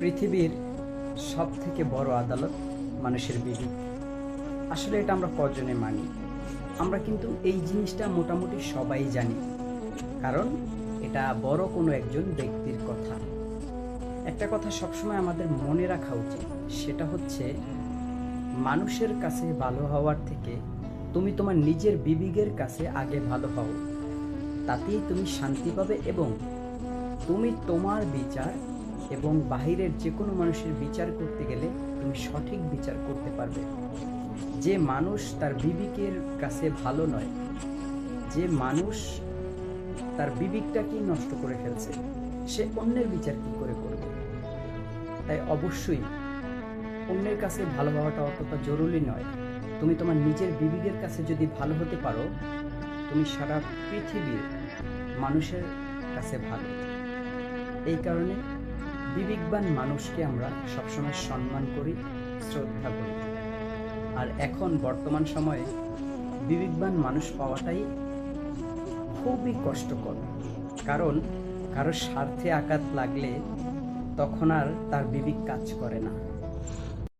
পৃথিবীর সব থেকে বড় আদালত মানুষের বিবেক। আসলে এটা আমরা কজনে মানি? আমরা কিন্তু এই জিনিসটা মোটামুটি সবাই জানি, কারণ এটা বড় কোনো একজন ব্যক্তির কথা। একটা কথা সবসময় আমাদের মনে রাখা উচিত, সেটা হচ্ছে মানুষের কাছে ভালো হওয়ার থেকে তুমি তোমার নিজের বিবেকের কাছে আগে ভালো হও, তাতেই তুমি শান্তি পাবে এবং তুমি তোমার বিচার এবং বাহিরের যে কোনো মানুষের বিচার করতে গেলে তুমি সঠিক বিচার করতে পারবে। যে মানুষ তার বিবেকের কাছে ভালো নয়, যে মানুষ তার বিবেকটাকেই নষ্ট করে ফেলছে, সে অন্যের বিচার কি করে করবে? তাই অবশ্যই অন্যের কাছে ভালো হওয়াটা অতটা জরুরি নয়। তুমি তোমার নিজের বিবেকের কাছে যদি ভালো হতে পারো, তুমি সারা পৃথিবীর মানুষের কাছে ভালো। এই কারণে বিবেকবান মানুষকে আমরা সবসময় সম্মান করি, শ্রদ্ধা করি। আর এখন বর্তমান সময়ে বিবেকবান মানুষ পাওয়াটাই খুবই কষ্টকর, কারণ কারো স্বার্থে আঘাত লাগলে তখন আর তার বিবেক কাজ করে না।